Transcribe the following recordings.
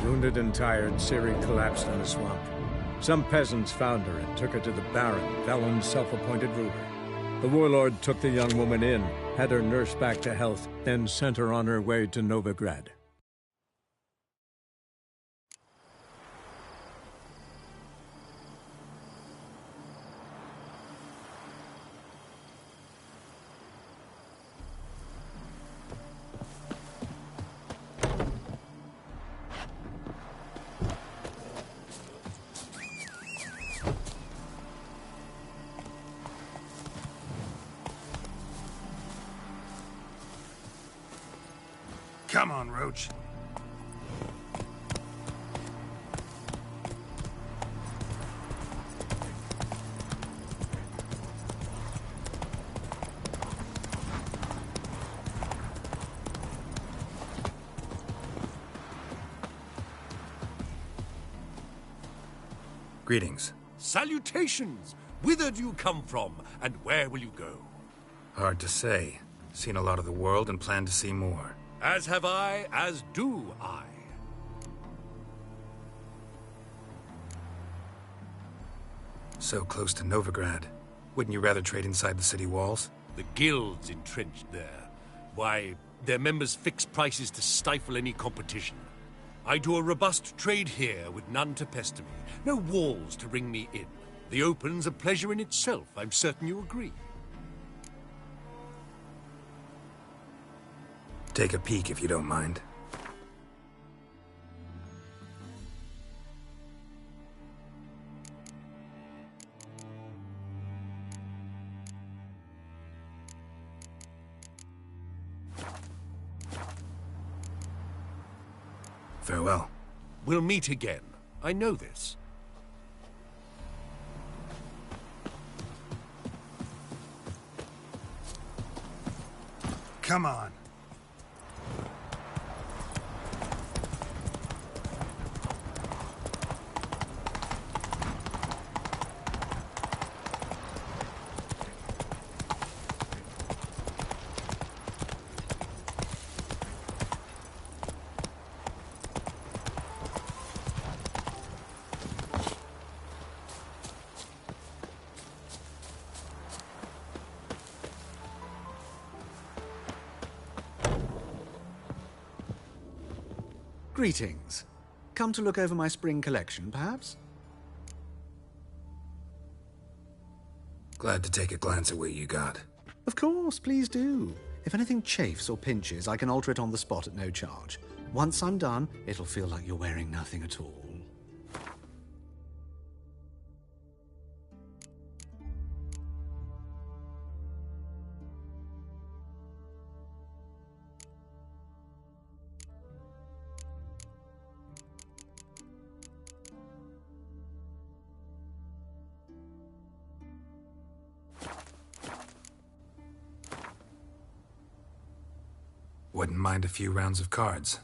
Wounded and tired, Ciri collapsed in the swamp. Some peasants found her and took her to the Baron, Velen's self-appointed ruler. The warlord took the young woman in, had her nursed back to health, then sent her on her way to Novigrad. Come on, Roach. Greetings. Salutations! Whither do you come from, and where will you go? Hard to say. Seen a lot of the world and plan to see more. As have I, as do I. So close to Novigrad. Wouldn't you rather trade inside the city walls? The guild's entrenched there. Why, their members fix prices to stifle any competition. I do a robust trade here with none to pester me. No walls to ring me in. The open's a pleasure in itself. I'm certain you agree. Take a peek if you don't mind. Farewell. We'll meet again. I know this. Come on. Greetings. Come to look over my spring collection, perhaps? Glad to take a glance at what you got. Of course, please do. If anything chafes or pinches, I can alter it on the spot at no charge. Once I'm done, it'll feel like you're wearing nothing at all. Wouldn't mind a few rounds of cards.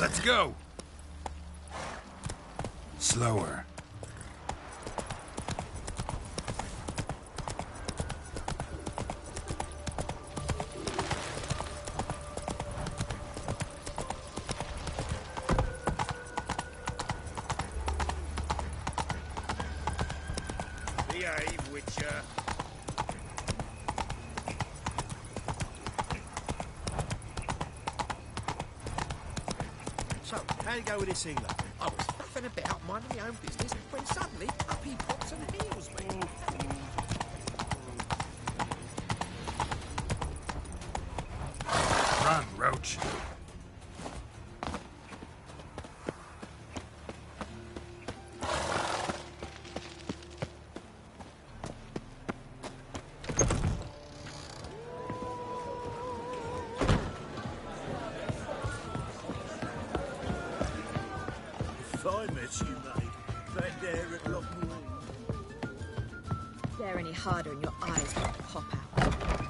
Let's go! Slower. Behave, Witcher. So, how you go with this healer? I was faffing about minding my own business when suddenly up he pops and heals me. Run, Roach. If I met you, mate, back there at Lockwood. They're any harder and your eyes will pop out.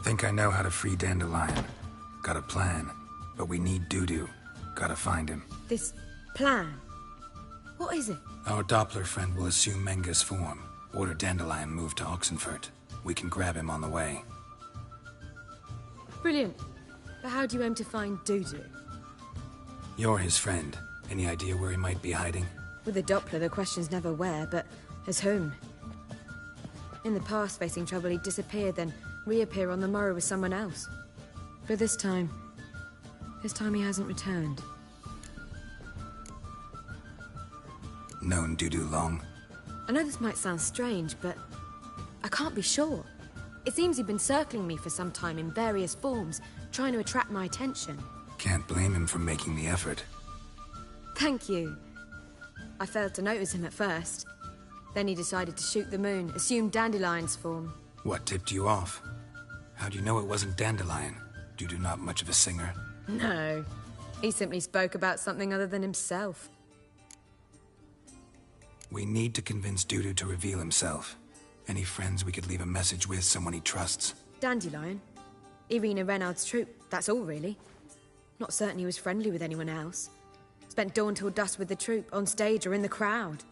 Think I know how to free Dandelion. Got a plan. But we need Dudu. Gotta find him. This plan? What is it? Our Doppler friend will assume Menga's form. Order Dandelion moved to Oxenfurt. We can grab him on the way. Brilliant. But how do you aim to find Dudu? You're his friend. Any idea where he might be hiding? With the Doppler, the question's never where, but as whom? In the past, facing trouble, he'd disappear, then reappear on the morrow with someone else. But this time he hasn't returned. Known Dudu long? I know this might sound strange, but I can't be sure. It seems he'd been circling me for some time in various forms, trying to attract my attention. Can't blame him for making the effort. Thank you. I failed to notice him at first. Then he decided to shoot the moon, assumed Dandelion's form. What tipped you off? How'd you know it wasn't Dandelion? Dudu not much of a singer? No. He simply spoke about something other than himself. We need to convince Dudu to reveal himself. Any friends we could leave a message with, someone he trusts? Dandelion. Irina Renard's troupe, that's all really. Not certain he was friendly with anyone else. Spent dawn till dusk with the troupe, on stage or in the crowd.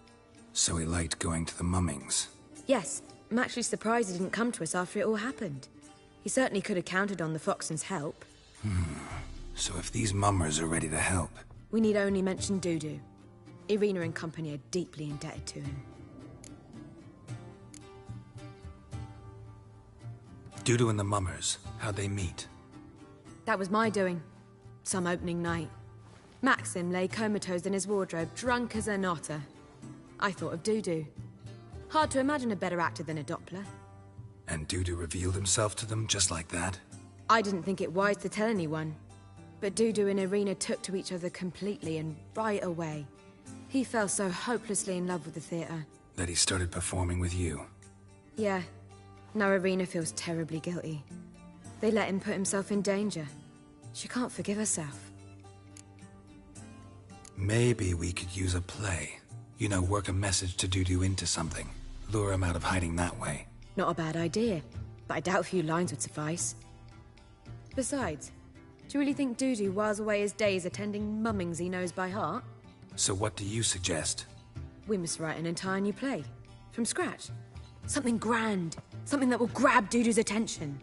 So he liked going to the mummings. Yes, I'm actually surprised he didn't come to us after it all happened. He certainly could have counted on the Foxen's help. So if these mummers are ready to help... We need only mention Dudu. Irina and company are deeply indebted to him. Dudu and the mummers, how'd they meet? That was my doing. Some opening night. Maxim lay comatose in his wardrobe, drunk as an otter. I thought of Dudu. Hard to imagine a better actor than a Doppler. And Dudu revealed himself to them just like that? I didn't think it wise to tell anyone. But Dudu and Irina took to each other completely and right away. He fell so hopelessly in love with the theatre. That he started performing with you? Yeah. Now Irina feels terribly guilty. They let him put himself in danger. She can't forgive herself. Maybe we could use a play. You know, work a message to Dudu into something. Lure him out of hiding that way. Not a bad idea, but I doubt a few lines would suffice. Besides, do you really think Dudu whiles away his days attending mummings he knows by heart? So what do you suggest? We must write an entire new play. From scratch. Something grand. Something that will grab Dudu's attention.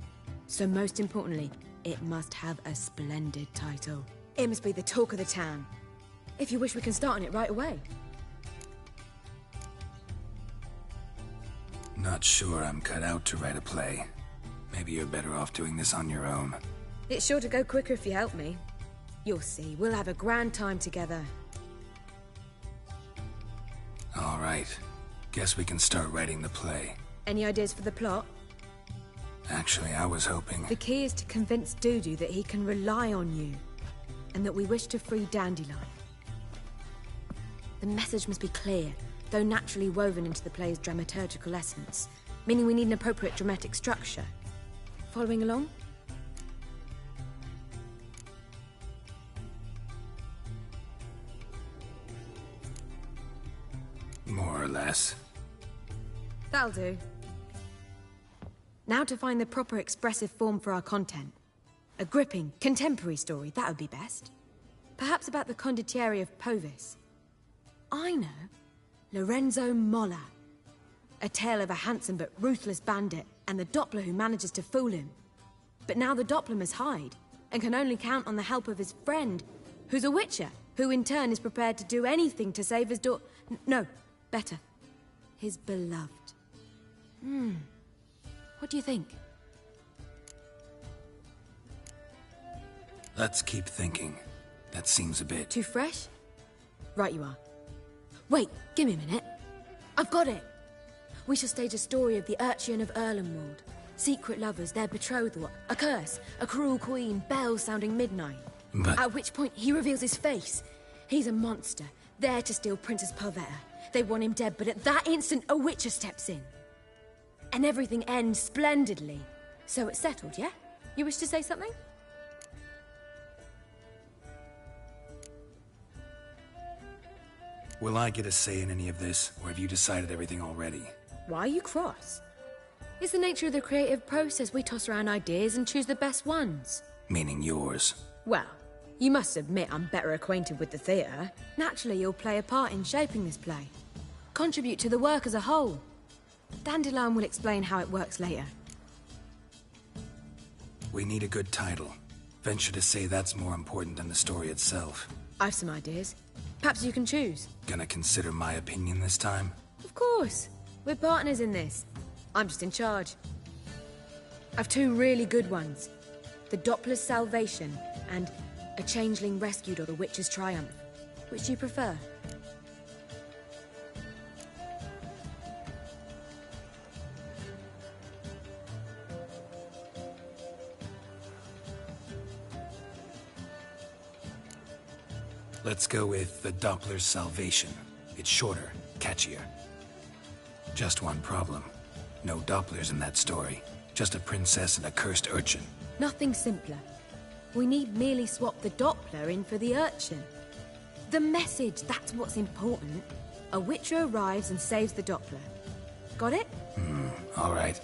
So most importantly, it must have a splendid title. It must be the talk of the town. If you wish, we can start on it right away. Not sure I'm cut out to write a play. Maybe you're better off doing this on your own. It's sure to go quicker if you help me. You'll see, we'll have a grand time together. All right. Guess we can start writing the play. Any ideas for the plot? Actually, I was hoping... The key is to convince Dudu that he can rely on you, and that we wish to free Dandelion. The message must be clear, though naturally woven into the play's dramaturgical essence, meaning we need an appropriate dramatic structure. Following along? More or less. That'll do. Now to find the proper expressive form for our content. A gripping, contemporary story, that would be best. Perhaps about the condottieri of Povis. I know. Lorenzo Molla. A tale of a handsome but ruthless bandit, and the Doppler who manages to fool him. But now the Doppler must hide, and can only count on the help of his friend, who's a witcher, who in turn is prepared to do anything to save his no, better. His beloved. What do you think? Let's keep thinking. That seems a bit... Too fresh? Right you are. Wait, give me a minute. I've got it! We shall stage a story of the Urchin of Erlenwald. Secret lovers, their betrothal, a curse, a cruel queen, bells sounding midnight. But... At which point he reveals his face. He's a monster, there to steal Princess Parvetta. They want him dead, but at that instant a witcher steps in. And everything ends splendidly. So it's settled, yeah? You wish to say something? Will I get a say in any of this, or have you decided everything already? Why are you cross? It's the nature of the creative process. We toss around ideas and choose the best ones. Meaning yours. Well, you must admit I'm better acquainted with the theatre. Naturally, you'll play a part in shaping this play. Contribute to the work as a whole. Dandelion will explain how it works later. We need a good title. Venture to say that's more important than the story itself. I've some ideas. Perhaps you can choose. Gonna consider my opinion this time? Of course. We're partners in this. I'm just in charge. I've two really good ones. The Doppler's Salvation and A Changeling Rescued or The Witcher's Triumph. Which do you prefer? Let's go with The Doppler's Salvation. It's shorter, catchier. Just one problem. No Dopplers in that story. Just a princess and a cursed urchin. Nothing simpler. We need merely swap the Doppler in for the urchin. The message, that's what's important. A witcher arrives and saves the Doppler. Got it? All right.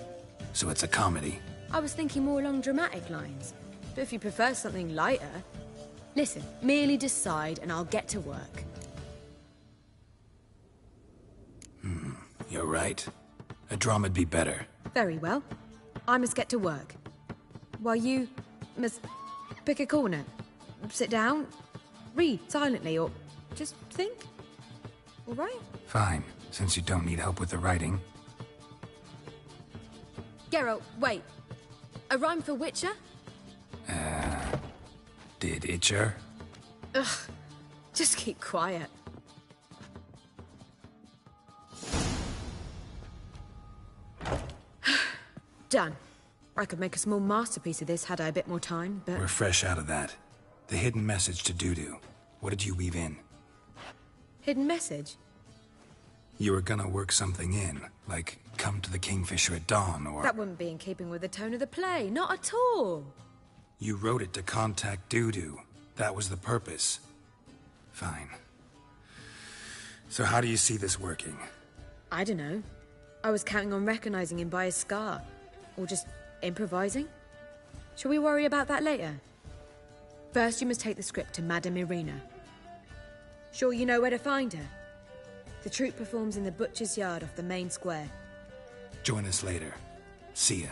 So it's a comedy. I was thinking more along dramatic lines. But if you prefer something lighter... Listen, merely decide and I'll get to work. You're right. A drama'd be better. Very well. I must get to work. While you must pick a corner. Sit down, read silently, or just think. All right? Fine, since you don't need help with the writing. Geralt, wait. A rhyme for Witcher? Did Itcher? Ugh. Just keep quiet. Done. I could make a small masterpiece of this had I a bit more time, but... We're fresh out of that. The hidden message to Dudu. What did you weave in? Hidden message? You were gonna work something in, like come to the Kingfisher at dawn, or... That wouldn't be in keeping with the tone of the play, not at all. You wrote it to contact Dudu. That was the purpose. Fine. So how do you see this working? I don't know. I was counting on recognizing him by his scar. Or just improvising. Shall we worry about that later? First, you must take the script to Madame Irina. Sure you know where to find her? The troupe performs in the butcher's yard off the main square. Join us later. See ya.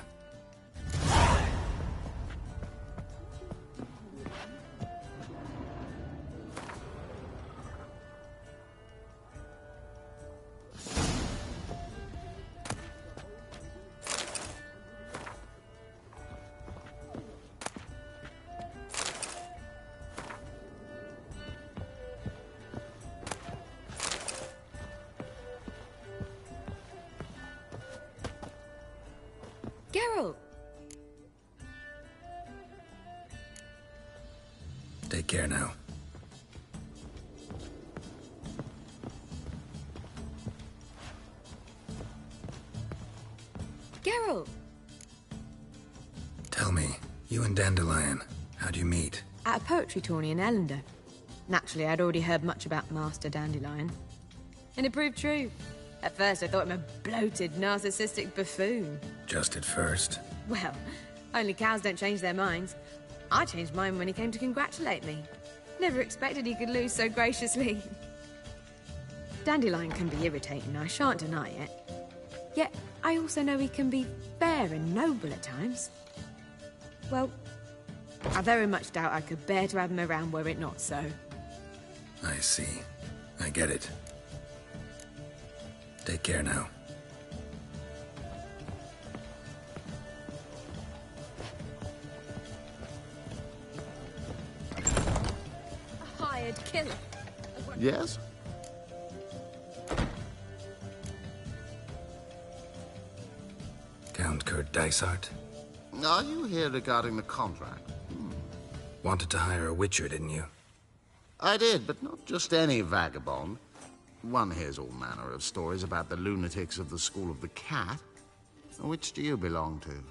Geralt! Take care now. Geralt! Tell me, you and Dandelion, how'd you meet? At a poetry tourney in Ellender. Naturally, I'd already heard much about Master Dandelion. And it proved true. At first, I thought him a bloated, narcissistic buffoon. Just at first. Well, only cows don't change their minds. I changed mine when he came to congratulate me. Never expected he could lose so graciously. Dandelion can be irritating, I shan't deny it. Yet, I also know he can be fair and noble at times. Well, I very much doubt I could bear to have him around were it not so. I see. I get it. Take care now. A hired killer. Yes? Count Kurt Dysart? Are you here regarding the contract? Wanted to hire a witcher, didn't you? I did, but not just any vagabond. One hears all manner of stories about the lunatics of the School of the Cat. Which do you belong to?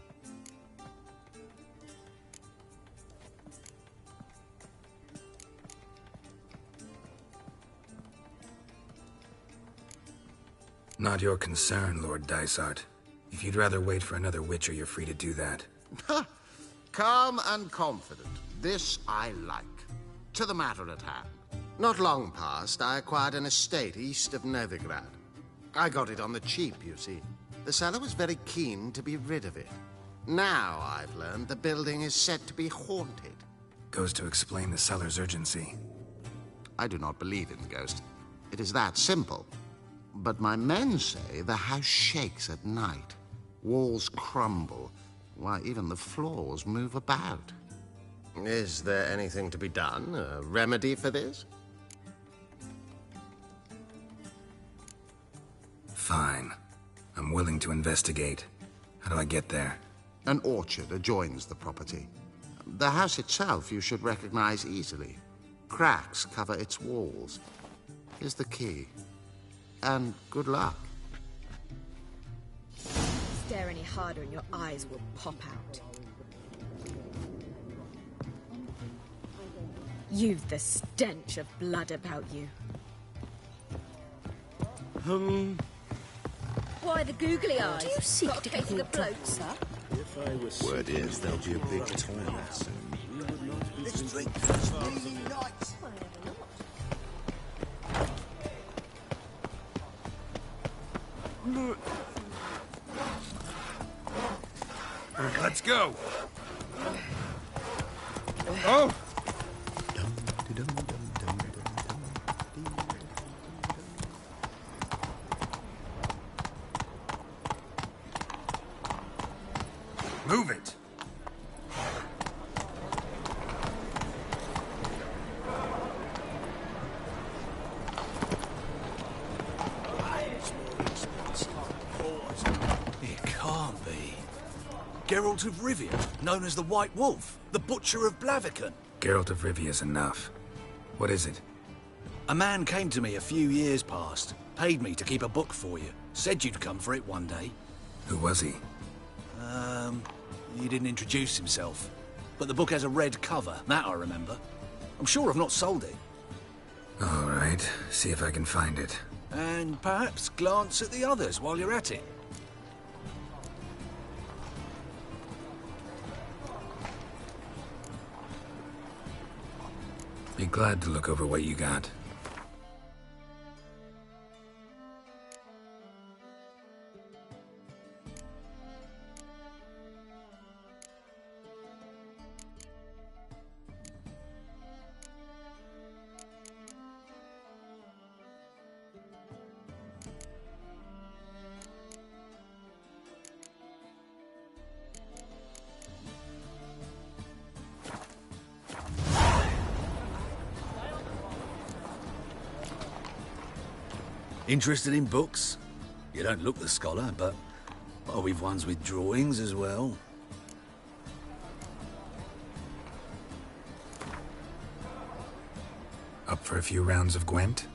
Not your concern, Lord Dysart. If you'd rather wait for another witcher, you're free to do that. Ha! Calm and confident. This I like. To the matter at hand. Not long past, I acquired an estate east of Novigrad. I got it on the cheap, you see. The seller was very keen to be rid of it. Now, I've learned the building is said to be haunted. Goes to explain the seller's urgency. I do not believe in ghosts. It is that simple. But my men say the house shakes at night. Walls crumble. Why, even the floors move about. Is there anything to be done? A remedy for this? Fine. I'm willing to investigate. How do I get there? An orchard adjoins the property. The house itself you should recognize easily. Cracks cover its walls. Here's the key. And good luck. Stare any harder and your eyes will pop out. You've the stench of blood about you. Why the googly eyes? Do you seek to get the bloke, sir? Word is there'll be a big tournament soon. This drink is really nice. Let's go. Oh! Move it. It can't be. Geralt of Rivia, known as the White Wolf, the Butcher of Blaviken. Geralt of Rivia's enough. What is it? A man came to me a few years past, paid me to keep a book for you, said you'd come for it one day. Who was he? He didn't introduce himself. But the book has a red cover, that I remember. I'm sure I've not sold it. All right, see if I can find it. And perhaps glance at the others while you're at it. Be glad to look over what you got. Interested in books? You don't look the scholar, but we've ones with drawings as well. Up for a few rounds of Gwent?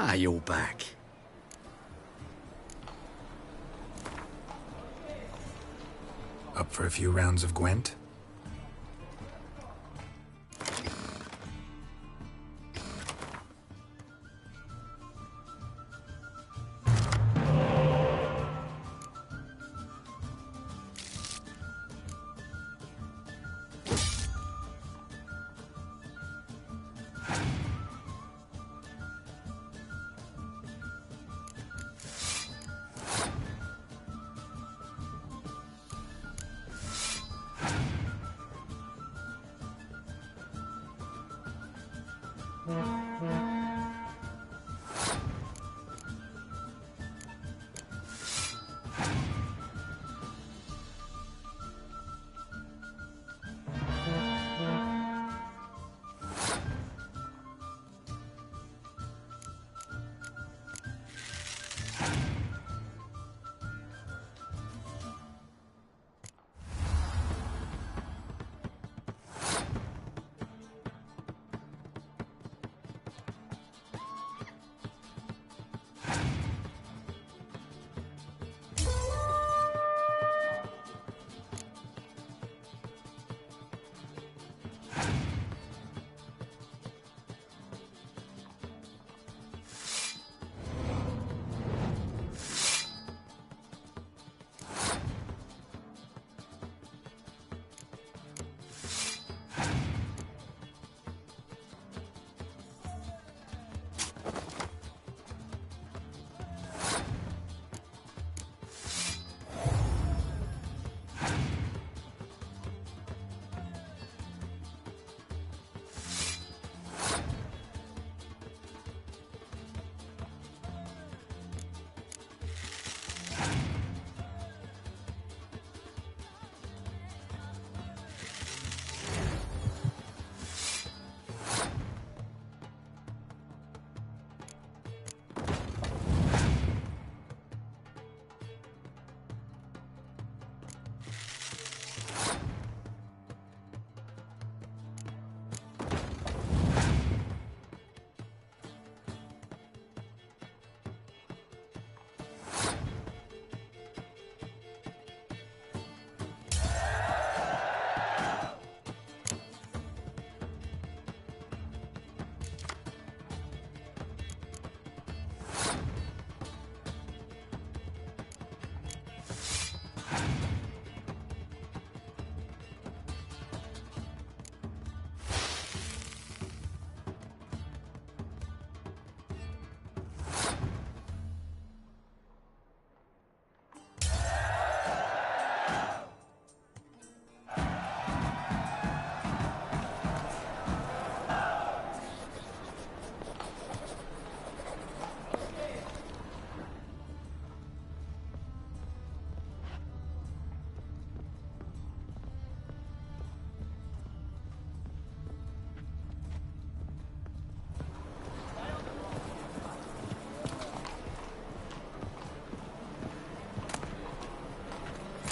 Ah, you're back. Up for a few rounds of Gwent?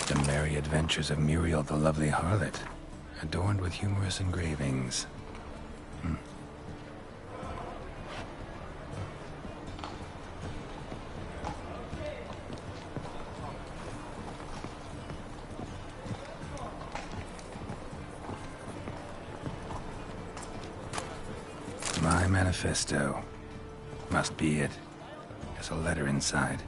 The merry adventures of Muriel the lovely harlot, adorned with humorous engravings. My manifesto. Must be it. There's a letter inside.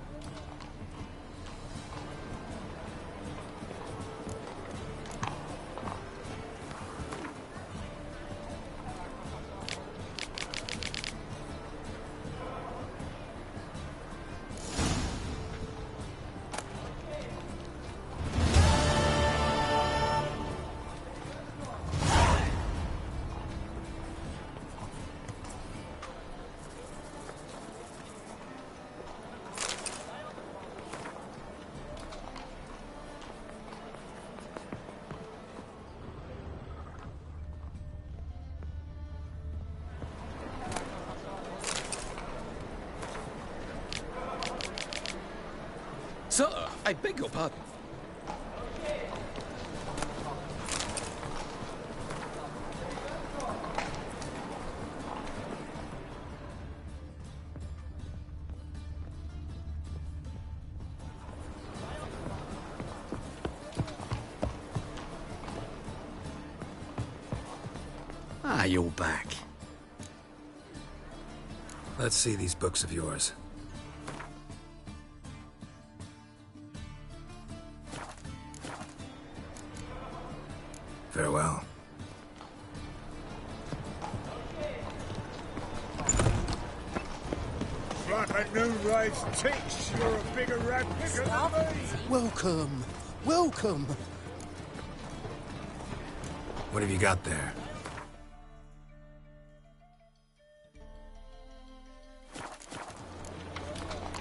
Sir, I beg your pardon. you're back. Let's see these books of yours. Farewell. Like a new race ticks, you're a bigger rat picker than me. Welcome. Welcome. What have you got there?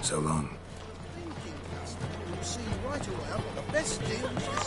So long. You'll see right away I've got the best deals.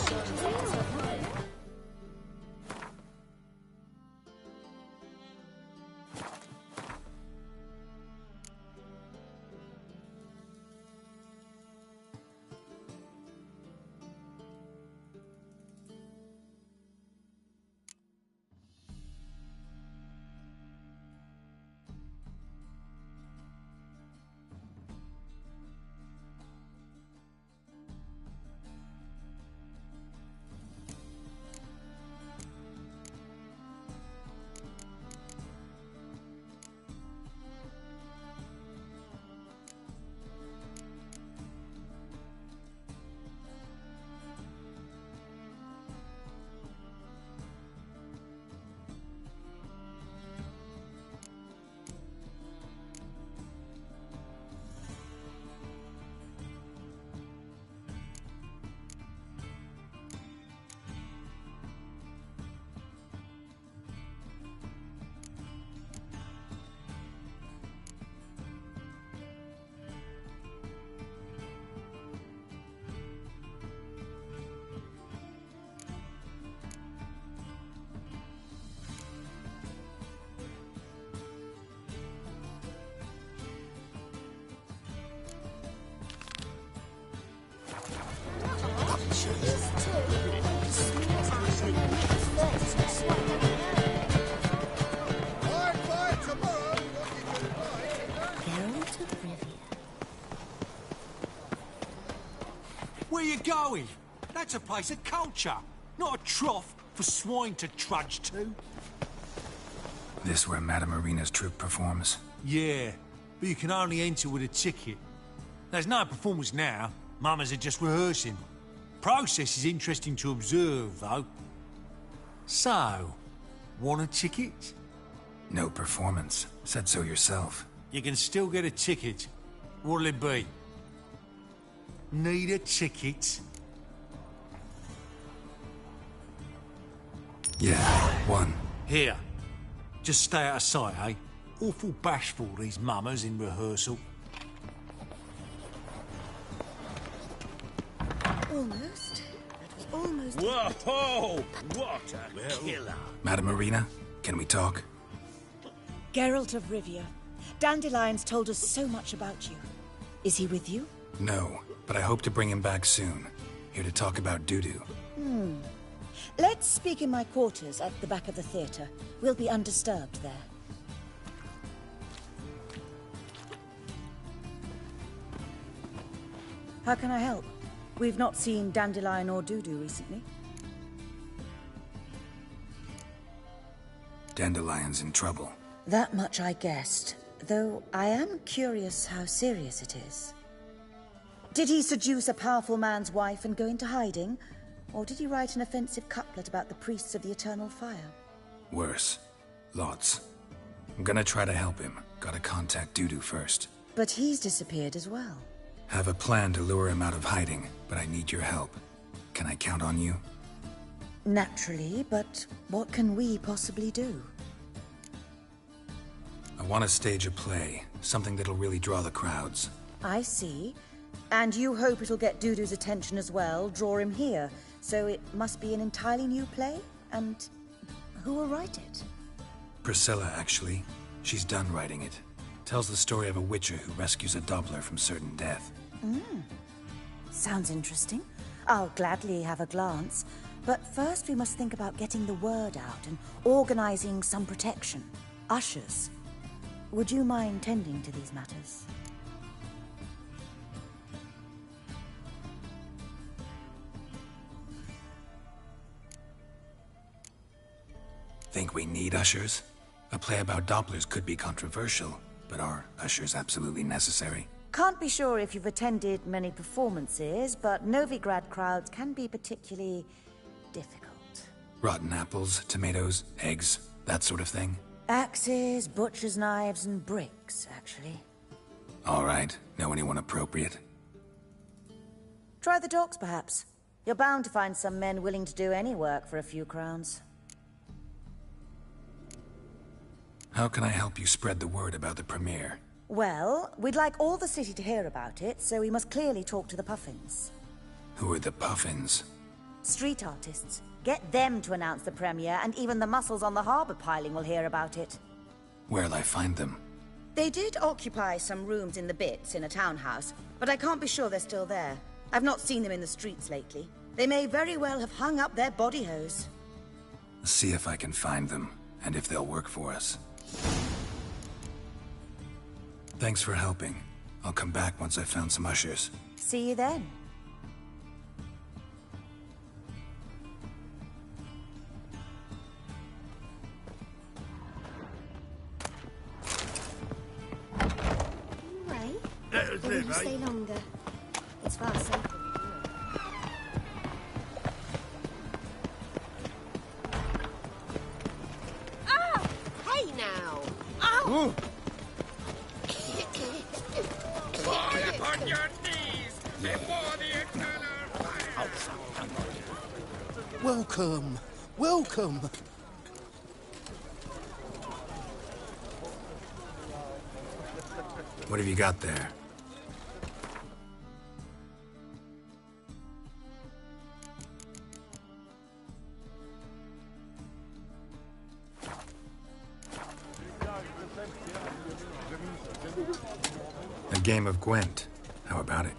Where you going? That's a place of culture, not a trough for swine to trudge to. This where Madame Marina's troupe performs? Yeah, but you can only enter with a ticket. There's no performance now. Mamas are just rehearsing. Process is interesting to observe, though. So, want a ticket? No performance. Said so yourself. You can still get a ticket. What'll it be? Need a ticket? Yeah, one. Here. Just stay out of sight, eh? Awful bashful, these mamas in rehearsal. Almost. That was almost... Whoa! What a killer! Madame Marina, can we talk? Geralt of Rivia. Dandelion's told us so much about you. Is he with you? No, but I hope to bring him back soon. Here to talk about Dudu. Let's speak in my quarters at the back of the theatre. We'll be undisturbed there. How can I help? We've not seen Dandelion or Dudu recently. Dandelion's in trouble. That much I guessed, though I am curious how serious it is. Did he seduce a powerful man's wife and go into hiding? Or did he write an offensive couplet about the priests of the eternal fire? Worse. Lots. I'm gonna try to help him. Gotta contact Dudu first. But he's disappeared as well. Have a plan to lure him out of hiding, but I need your help. Can I count on you? Naturally, but what can we possibly do? I want to stage a play. Something that'll really draw the crowds. I see. And you hope it'll get Dudu's attention as well, draw him here. So it must be an entirely new play? And who will write it? Priscilla, actually. She's done writing it. Tells the story of a witcher who rescues a Doppler from certain death. Sounds interesting. I'll gladly have a glance. But first we must think about getting the word out and organizing some protection. Ushers. Would you mind tending to these matters? Think we need ushers? A play about Dopplers could be controversial, but are ushers absolutely necessary? Can't be sure if you've attended many performances, but Novigrad crowds can be particularly difficult. Rotten apples, tomatoes, eggs, that sort of thing? Axes, butcher's knives, and bricks, actually. All right. Know anyone appropriate? Try the docks, perhaps. You're bound to find some men willing to do any work for a few crowns. How can I help you spread the word about the premiere? Well, we'd like all the city to hear about it, so we must clearly talk to the Puffins. Who are the Puffins? Street artists. Get them to announce the premiere, and even the muscles on the harbor piling will hear about it. Where'll I find them? They did occupy some rooms in the Bits in a townhouse, but I can't be sure they're still there. I've not seen them in the streets lately. They may very well have hung up their body hose. See if I can find them, and if they'll work for us. Thanks for helping. I'll come back once I've found some ushers. See you then. Wait. Or will you stay longer? It's far safer. Ah! Hey now! Oh! Fall upon your knees before the eternal fire! Welcome. Welcome. What have you got there? A game of Gwent. How about it?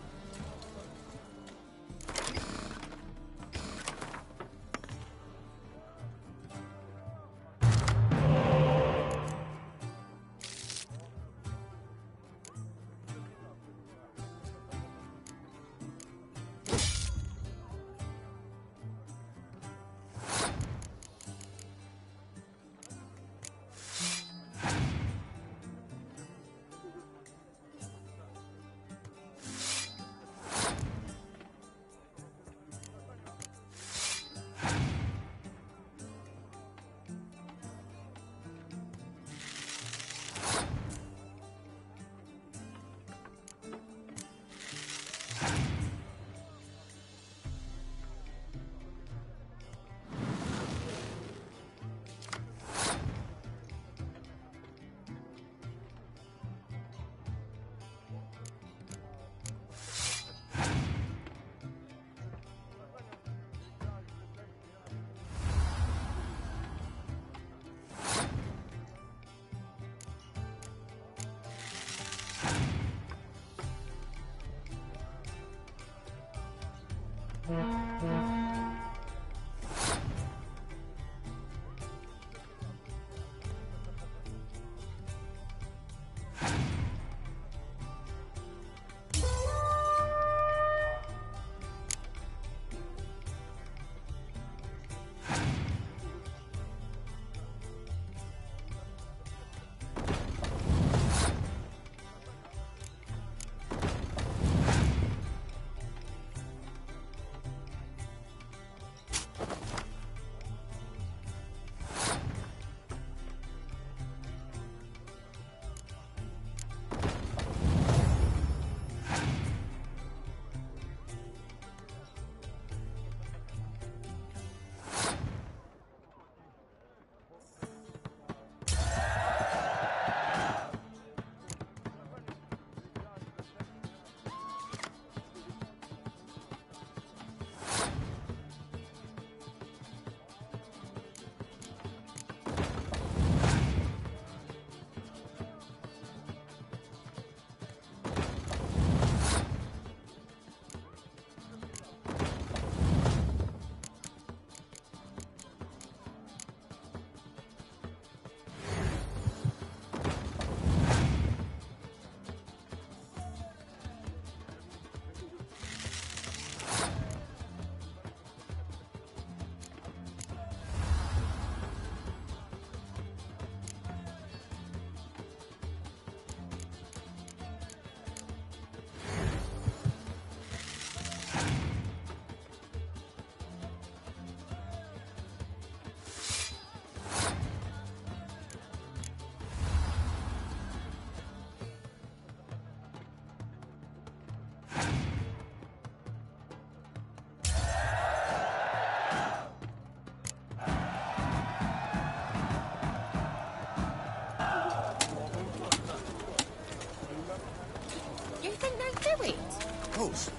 course.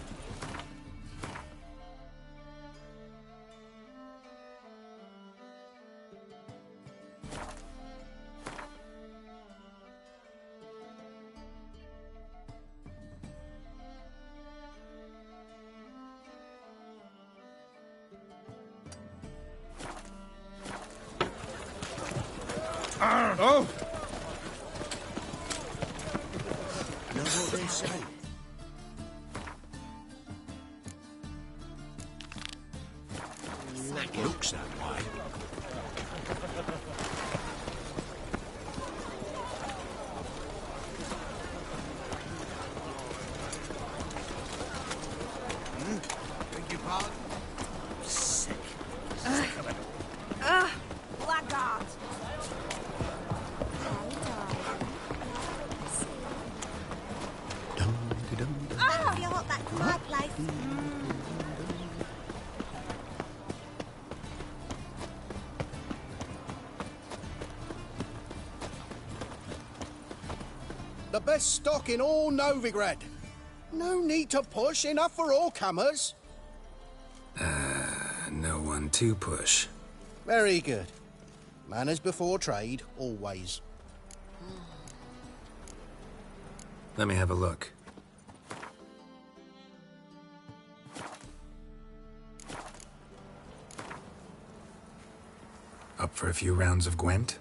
Oh! Know what they say? Looks that way. Beg your pardon? Sick. Blackguard! Oh, you're hot back to my place. The best stock in all Novigrad. No need to push, enough for all comers. No one to push. Very good. Manners before trade, always. Let me have a look. Up for a few rounds of Gwent?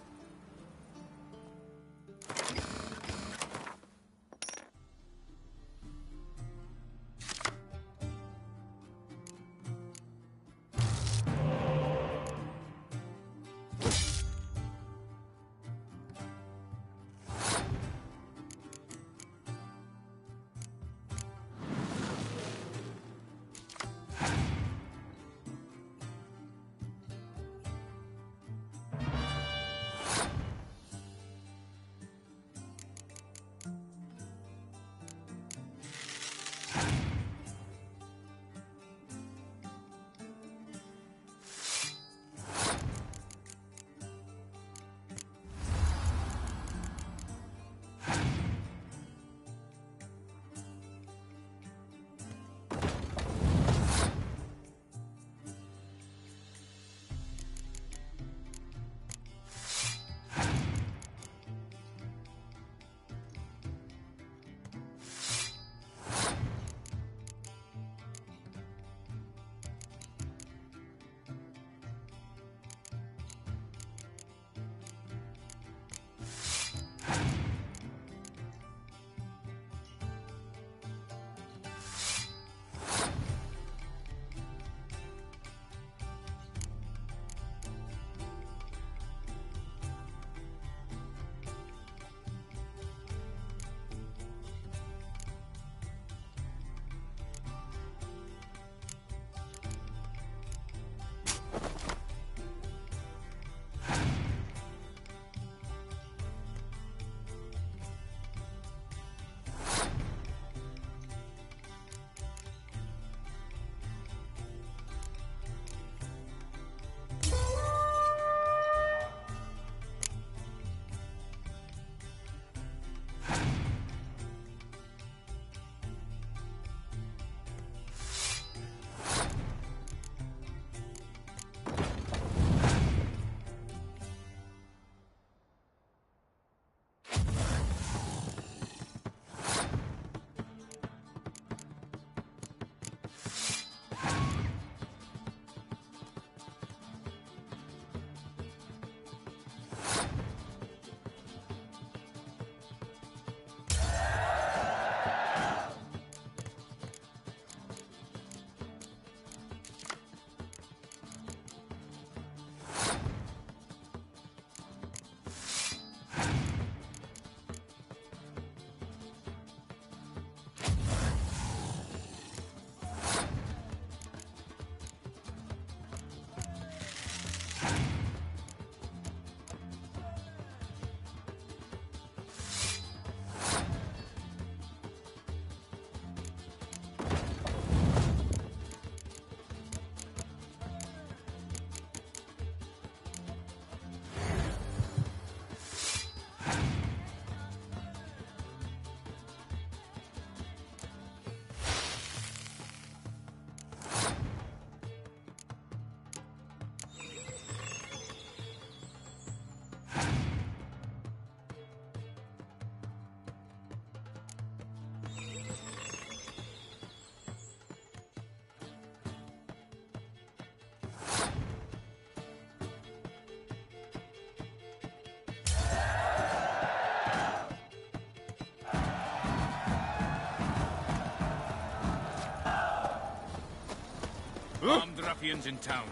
Armed ruffians in town.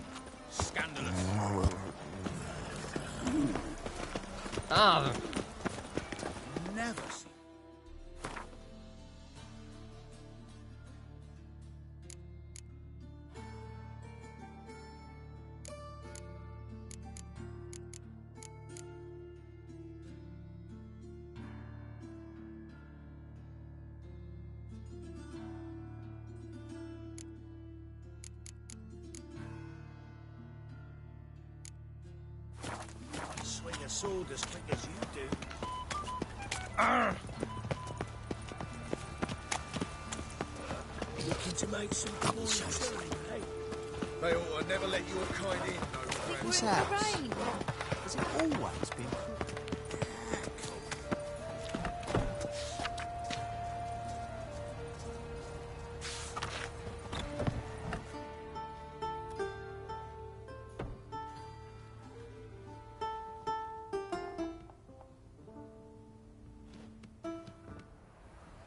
Scandalous. Never seen. Swing a sword as quick as you do. Looking to make some coins, eh? They ought to never let your kind in, no This friends. house, has it always been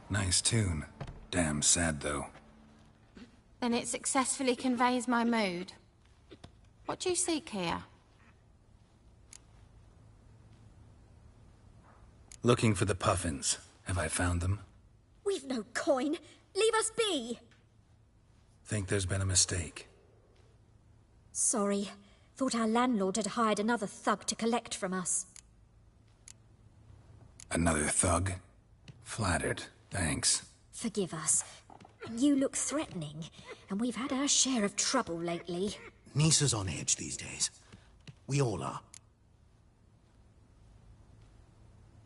Nice tune. Damn sad, though. Then it successfully conveys my mood. What do you seek here? Looking for the Puffins. Have I found them? We've no coin. Leave us be. Think there's been a mistake. Sorry. Thought our landlord had hired another thug to collect from us. Another thug? Flattered. Thanks. Forgive us. You look threatening, and we've had our share of trouble lately. Nisa's on edge these days. We all are.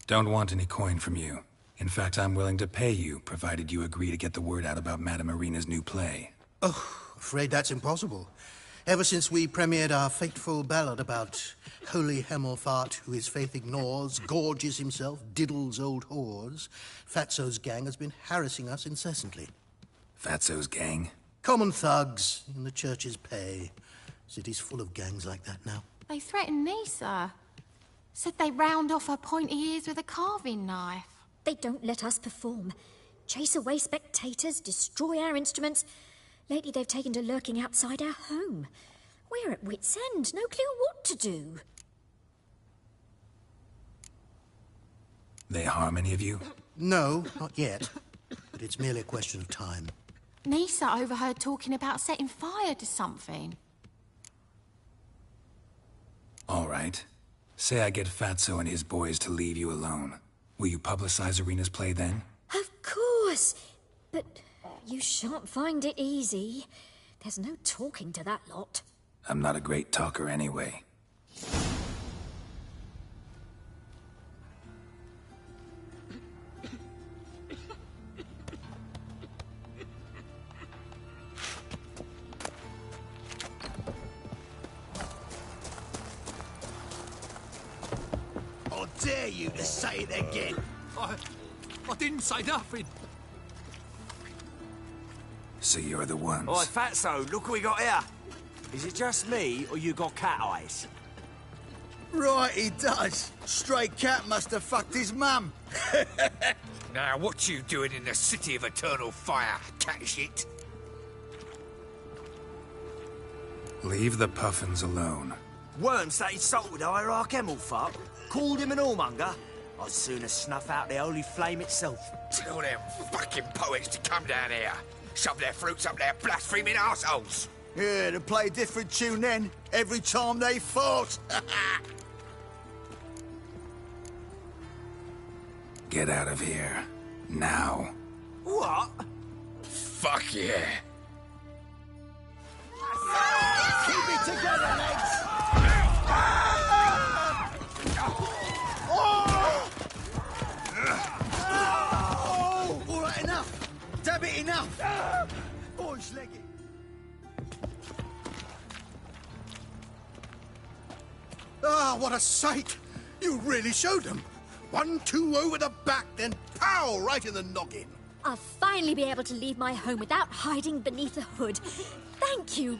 Don't want any coin from you. In fact, I'm willing to pay you, provided you agree to get the word out about Madame Irina's new play. Oh, afraid that's impossible. Ever since we premiered our fateful ballad about Holy Hemelfart, who his faith ignores, gorges himself, diddles old whores, Fatso's gang has been harassing us incessantly. Fatso's gang? Common thugs in the church's pay. City's full of gangs like that now. They threatened Nisa. Said they round off her pointy ears with a carving knife. They don't let us perform. Chase away spectators, destroy our instruments. Lately they've taken to lurking outside our home. We're at wit's end, no clue what to do. They harm any of you? No, not yet. But it's merely a question of time. Nisa overheard talking about setting fire to something. All right. Say I get Fatso and his boys to leave you alone. Will you publicize Irina's play then? Of course. But you shan't find it easy. There's no talking to that lot. I'm not a great talker anyway. I dare you to say it again. I didn't say nothing. So you're the ones. Oi, Fatso, look what we got here. Is it just me, or you got cat eyes? Right, he does. Stray cat must have fucked his mum. Now, what you doing in the City of Eternal Fire, cat shit? Leave the Puffins alone. Worms that insulted Hierarch Hemelfart, called him an whoremonger. I'd sooner snuff out the holy flame itself. Tell them fucking poets to come down here. Shove their fruits up their blaspheming arseholes. Yeah, to play a different tune then, every time they fought. Get out of here. Now. What? Fuck yeah. Keep it together, lads! Oh! All right, enough! Damn it, enough! Boys, leg it. Ah, what a sight! You really showed them. 1-2 over the back, then pow, right in the noggin. I'll finally be able to leave my home without hiding beneath a hood. Thank you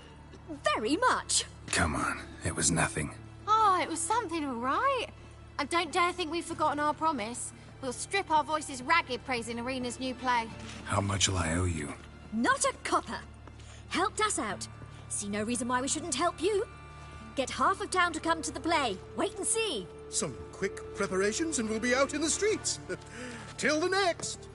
very much. Come on, it was nothing. Oh, it was something, all right. And don't dare think we've forgotten our promise. We'll strip our voices ragged praising Irina's new play. How much will I owe you? Not a copper. Helped us out. See no reason why we shouldn't help you. Get half of town to come to the play. Wait and see. Some quick preparations and we'll be out in the streets. Till the next.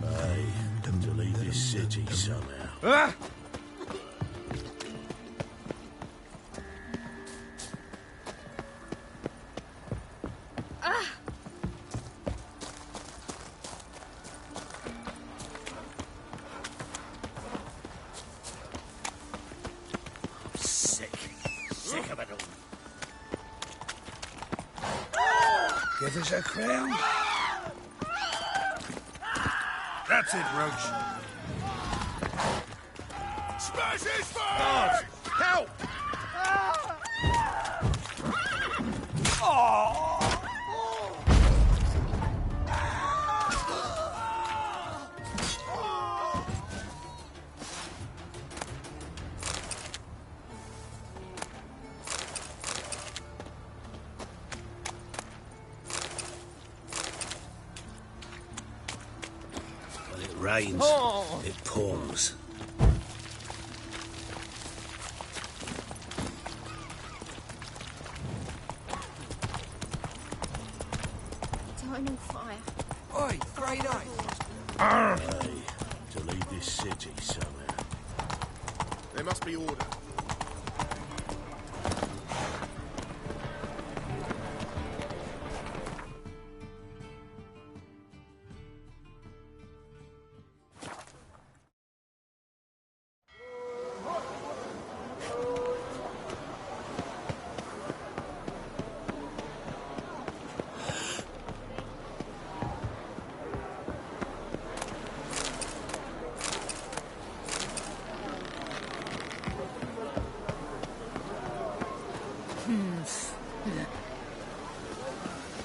I have to leave this city somehow. Ah! Sick of it all. Give us a crown. That's it, Roach. Smash his face! God, help! When it rains, it pours. Dino fire. Oi, Grey Knight. Hey, to leave this city somehow. There must be order.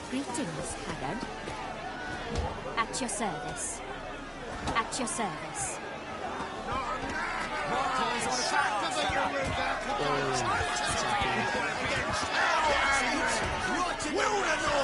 Greetings, Haggard. At your service. At your service. Wilderness!